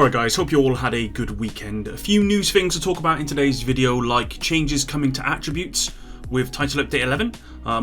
Alright guys, hope you all had a good weekend. A few news things to talk about in today's video, like changes coming to attributes with title update 11,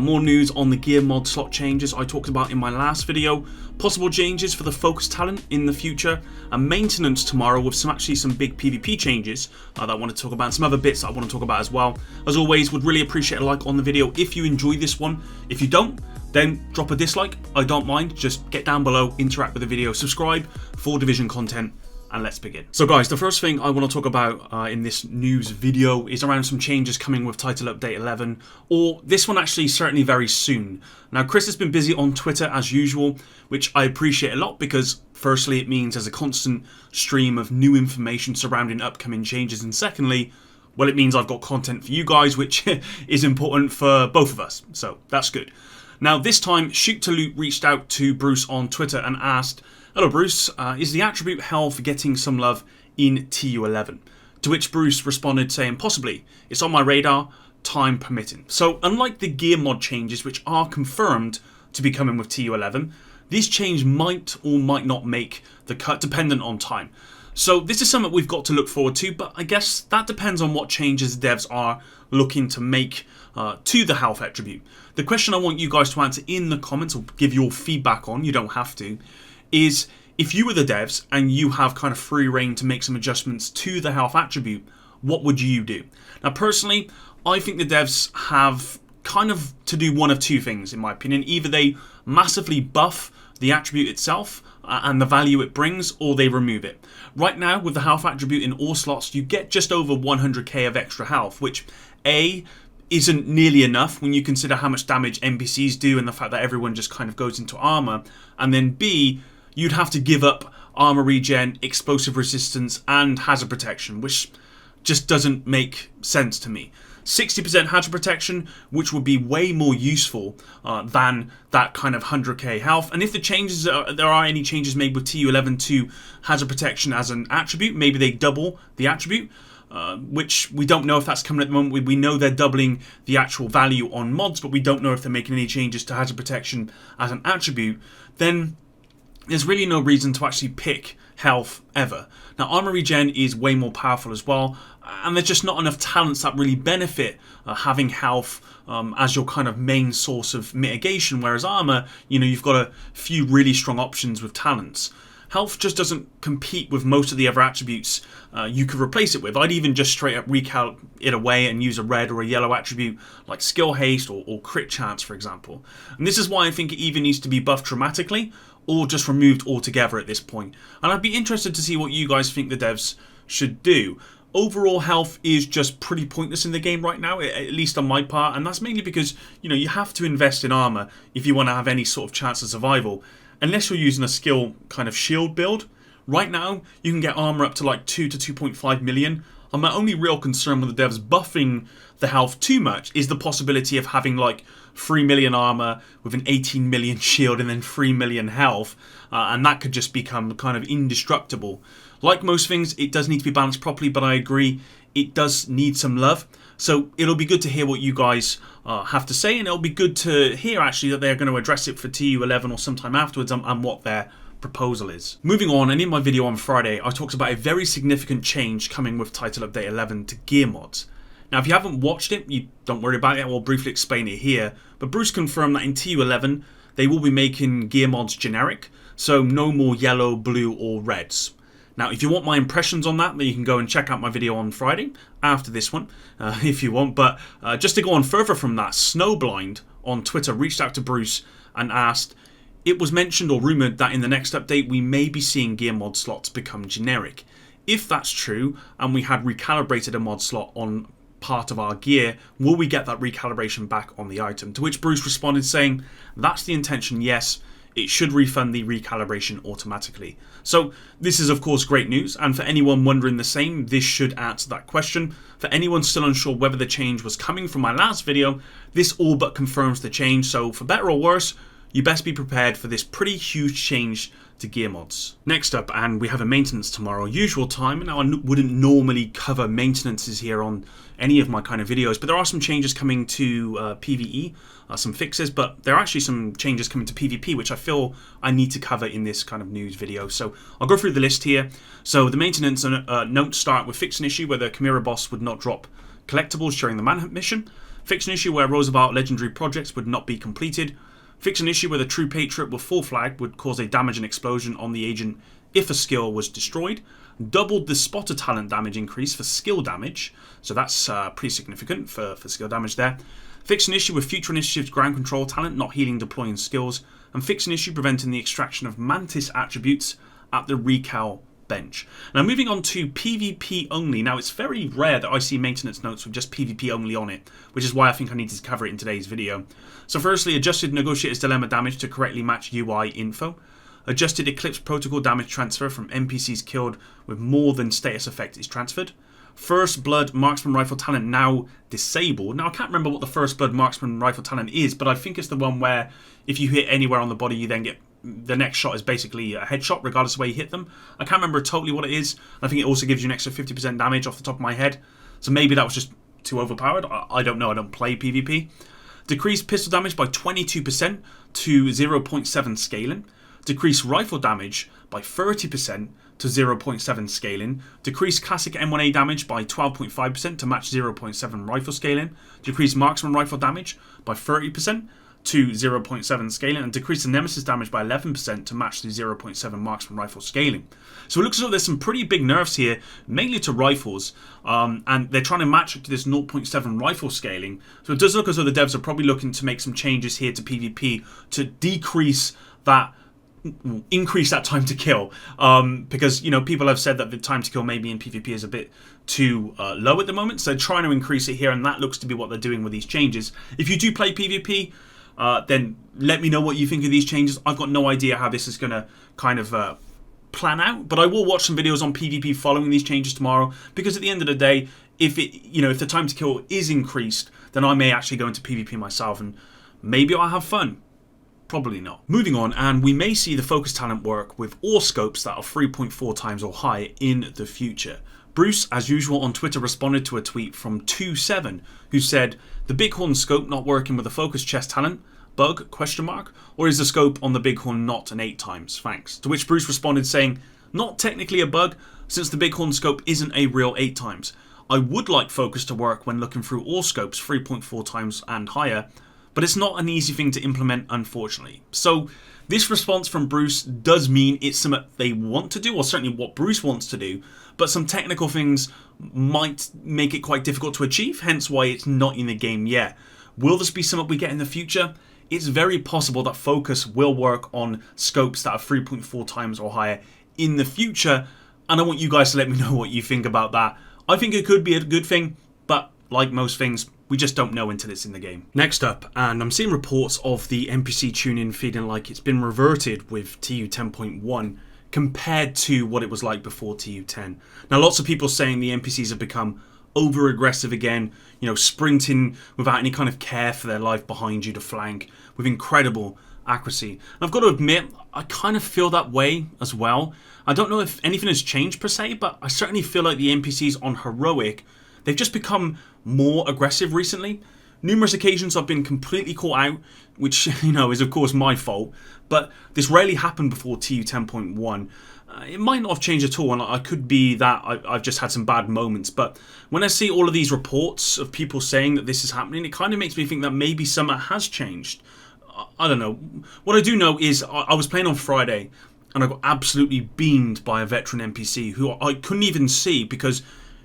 more news on the gear mod slot changes I talked about in my last video, possible changes for the focus talent in the future, and maintenance tomorrow with some big PvP changes that I want to talk about, and some other bits that I want to talk about as well. As always, would really appreciate a like on the video if you enjoy this one. If you don't, then drop a dislike, I don't mind, just get down below, interact with the video, subscribe for Division content, and let's begin. So guys, the first thing I want to talk about in this news video is around some changes coming with title update 11, or this one actually certainly very soon. Now Chris has been busy on Twitter as usual, which I appreciate a lot because firstly it means there's a constant stream of new information surrounding upcoming changes, and secondly, well, it means I've got content for you guys, which is important for both of us, so that's good. Now this time, Shoot to Loot reached out to Bruce on Twitter and asked, "Hello Bruce, is the attribute health getting some love in TU11? To which Bruce responded saying, "Possibly, it's on my radar, time permitting." So unlike the gear mod changes which are confirmed to be coming with TU11, these changes might or might not make the cut dependent on time. So this is something we've got to look forward to, but I guess that depends on what changes the devs are looking to make to the health attribute. The question I want you guys to answer in the comments, or give your feedback on, you don't have to, is if you were the devs and you have kind of free reign to make some adjustments to the health attribute, what would you do? Now personally, I think the devs have kind of to do one of two things in my opinion. Either they massively buff the attribute itself and the value it brings, or they remove it. Right now with the health attribute in all slots, you get just over 100k of extra health, which A, isn't nearly enough when you consider how much damage NPCs do and the fact that everyone just kind of goes into armor, and then B, you'd have to give up armor regen, explosive resistance, and hazard protection, which just doesn't make sense to me. 60% hazard protection, which would be way more useful than that kind of 100k health. And if the changes there are any changes made with TU11 to hazard protection as an attribute, maybe they double the attribute, which we don't know if that's coming at the moment. We know they're doubling the actual value on mods, but we don't know if they're making any changes to hazard protection as an attribute. Then there's really no reason to actually pick health ever. Now armor regen is way more powerful as well, and there's just not enough talents that really benefit having health as your kind of main source of mitigation, whereas armor, you know, you've got a few really strong options with talents. Health just doesn't compete with most of the other attributes you could replace it with. I'd even just straight up recal it away and use a red or a yellow attribute like skill haste or crit chance, for example. And this is why I think it either needs to be buffed dramatically or just removed altogether at this point. And I'd be interested to see what you guys think the devs should do. Overall health is just pretty pointless in the game right now, at least on my part, and that's mainly because, you know, you have to invest in armor if you want to have any sort of chance of survival, unless you're using a skill kind of shield build. Right now you can get armor up to like 2 to 2.5 million, and my only real concern with the devs buffing the health too much is the possibility of having like 3 million armor with an 18 million shield and then 3 million health, and that could just become kind of indestructible. Like most things, it does need to be balanced properly, but I agree it does need some love. So it'll be good to hear what you guys have to say, and it'll be good to hear actually that they're going to address it for TU11 or sometime afterwards, and what their proposal is. Moving on, and in my video on Friday, I talked about a very significant change coming with title update 11 to gear mods. Now if you haven't watched it, you don't worry about it, I will briefly explain it here, but Bruce confirmed that in TU11 they will be making gear mods generic, so no more yellow, blue or reds. Now if you want my impressions on that, then you can go and check out my video on Friday after this one if you want, but just to go on further from that, Snowblind on Twitter reached out to Bruce and asked, "It was mentioned or rumoured that in the next update we may be seeing gear mod slots become generic. If that's true and we had recalibrated a mod slot on part of our gear, will we get that recalibration back on the item?" To which Bruce responded saying, "That's the intention, yes. It should refund the recalibration automatically." So this is of course great news, and for anyone wondering the same, this should answer that question. For anyone still unsure whether the change was coming from my last video, this all but confirms the change, so for better or worse, you best be prepared for this pretty huge change to gear mods. Next up, and we have a maintenance tomorrow, usual time. Now I wouldn't normally cover maintenances here on any of my kind of videos, but there are some changes coming to PvE, some fixes, but there are actually some changes coming to PvP, which I feel I need to cover in this kind of news video. So I'll go through the list here. So the maintenance notes start with fix an issue where the Chimera boss would not drop collectibles during the manhunt mission, fix an issue where Roosevelt legendary projects would not be completed, fix an issue where the True Patriot with full flag would cause a damage and explosion on the agent if a skill was destroyed, doubled the spotter talent damage increase for skill damage, so that's pretty significant for skill damage there, fix an issue with future initiatives ground control talent not healing deploying skills, and fix an issue preventing the extraction of Mantis attributes at the recal bench. Now moving on to PvP only. Now it's very rare that I see maintenance notes with just PvP only on it, which is why I think I need to cover it in today's video. So firstly, adjusted Negotiator's Dilemma damage to correctly match UI info, adjusted Eclipse Protocol damage transfer from NPCs killed with more than status effect is transferred, First Blood Marksman Rifle talent now disabled. Now I can't remember what the First Blood Marksman Rifle talent is, but I think it's the one where if you hit anywhere on the body you then get the next shot is basically a headshot regardless of where you hit them. I can't remember totally what it is. I think it also gives you an extra 50% damage off the top of my head. So maybe that was just too overpowered. I don't know. I don't play PvP. Decrease pistol damage by 22% to 0.7 scaling. Decrease rifle damage by 30% to 0.7 scaling. Decrease classic M1A damage by 12.5% to match 0.7 rifle scaling. Decrease marksman rifle damage by 30% to 0.7 scaling, and decrease the nemesis damage by 11% to match the 0.7 marksman rifle scaling. So it looks as though there's some pretty big nerfs here, mainly to rifles, and they're trying to match it to this 0.7 rifle scaling. So it does look as though the devs are probably looking to make some changes here to PvP to increase that time to kill, because people have said that the time to kill maybe in PvP is a bit too low at the moment, so they're trying to increase it here, and that looks to be what they're doing with these changes. If you do play PvP, then let me know what you think of these changes. I've got no idea how this is going to kind of plan out, but I will watch some videos on PvP following these changes tomorrow, because at the end of the day, if the time to kill is increased, then I may actually go into PvP myself, and maybe I'll have fun. Probably not. Moving on, and we may see the focus talent work with all scopes that are 3.4 times or higher in the future. Bruce, as usual on Twitter, responded to a tweet from 27 who said, "The Bighorn scope not working with the focus chest talent? Bug? Question mark? Or is the scope on the Bighorn not an 8 times? Thanks." To which Bruce responded saying, "Not technically a bug, since the Bighorn scope isn't a real 8 times. I would like focus to work when looking through all scopes 3.4 times and higher, but it's not an easy thing to implement, unfortunately." So this response from Bruce does mean it's something they want to do, or certainly what Bruce wants to do, but some technical things might make it quite difficult to achieve, hence why it's not in the game yet. Will this be something we get in the future? It's very possible that focus will work on scopes that are 3.4 times or higher in the future, and I want you guys to let me know what you think about that. I think it could be a good thing, but like most things, we just don't know until it's in the game. Next up, and I'm seeing reports of the NPC tune-in feeling like it's been reverted with TU 10.1 compared to what it was like before TU 10. Now, lots of people saying the NPCs have become over-aggressive again, sprinting without any kind of care for their life behind you to flank with incredible accuracy. And I've got to admit, I kind of feel that way as well. I don't know if anything has changed per se, but I certainly feel like the NPCs on Heroic, they've just become more aggressive recently. Numerous occasions I've been completely caught out, which is of course my fault, but this rarely happened before TU 10.1. It might not have changed at all, and I could be that I've just had some bad moments, but when I see all of these reports of people saying that this is happening, it kind of makes me think that maybe something has changed. I don't know. What I do know is I was playing on Friday, and I got absolutely beamed by a veteran NPC who I couldn't even see because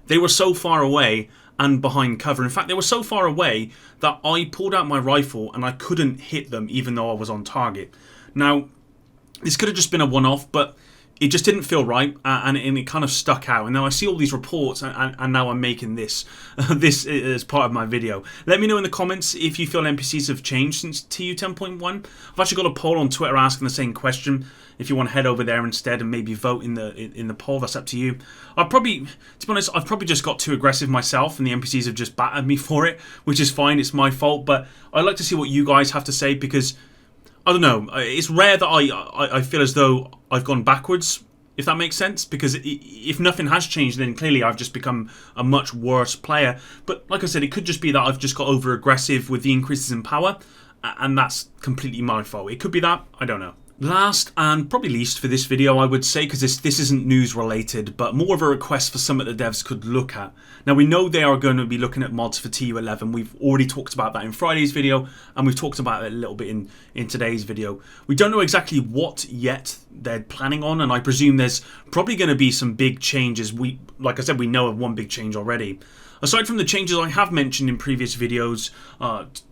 they were so far away and behind cover. In fact, they were so far away that I pulled out my rifle and I couldn't hit them even though I was on target. Now, this could have just been a one-off, but it just didn't feel right, and it kind of stuck out. And now I see all these reports, and now I'm making this as part of my video. Let me know in the comments if you feel NPCs have changed since TU 10.1. I've actually got a poll on Twitter asking the same question. If you want to head over there instead and maybe vote in the poll, that's up to you. To be honest, I've probably just got too aggressive myself, and the NPCs have just battered me for it, which is fine. It's my fault, but I'd like to see what you guys have to say, because I don't know. It's rare that I feel as though I've gone backwards, if that makes sense, because if nothing has changed, then clearly I've just become a much worse player. But like I said, it could just be that I've just got over aggressive with the increases in power, and that's completely my fault. It could be that, I don't know. Last and probably least for this video, I would say, because this isn't news related, but more of a request for some of the devs could look at. Now, we know they are going to be looking at mods for TU11. We've already talked about that in Friday's video, and we've talked about it a little bit in today's video. We don't know exactly what yet they're planning on, and I presume there's probably going to be some big changes. Like I said, we know of one big change already. Aside from the changes I have mentioned in previous videos,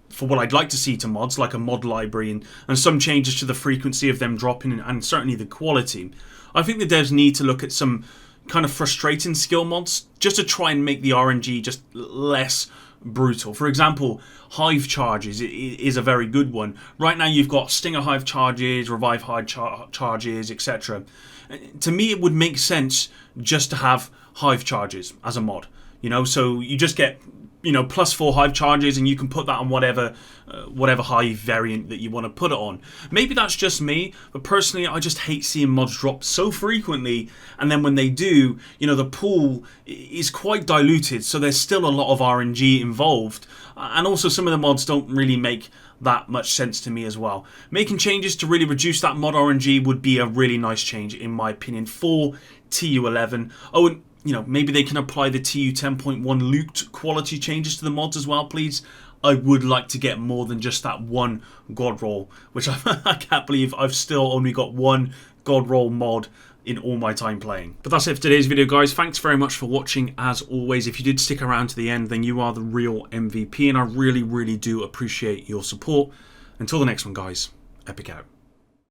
for what I'd like to see to mods, like a mod library and some changes to the frequency of them dropping and certainly the quality, I think the devs need to look at some kind of frustrating skill mods just to try and make the RNG just less brutal. For example, hive charges is a very good one. Right now you've got stinger hive charges, revive hive charges, etc. To me, it would make sense just to have hive charges as a mod. You know, so you just get, you know, +4 hive charges, and you can put that on whatever hive variant that you want to put it on. Maybe that's just me, but personally, I just hate seeing mods drop so frequently, and then when they do, you know, the pool is quite diluted, so there's still a lot of RNG involved, and also some of the mods don't really make that much sense to me as well. Making changes to really reduce that mod RNG would be a really nice change, in my opinion, for TU11. Oh, and you know, maybe they can apply the TU 10.1 loot quality changes to the mods as well, please. I would like to get more than just that one god roll, which I can't believe I've still only got one god roll mod in all my time playing. But that's it for today's video, guys. Thanks very much for watching. As always, if you did stick around to the end, then you are the real MVP, and I really, really do appreciate your support. Until the next one, guys, Epic out.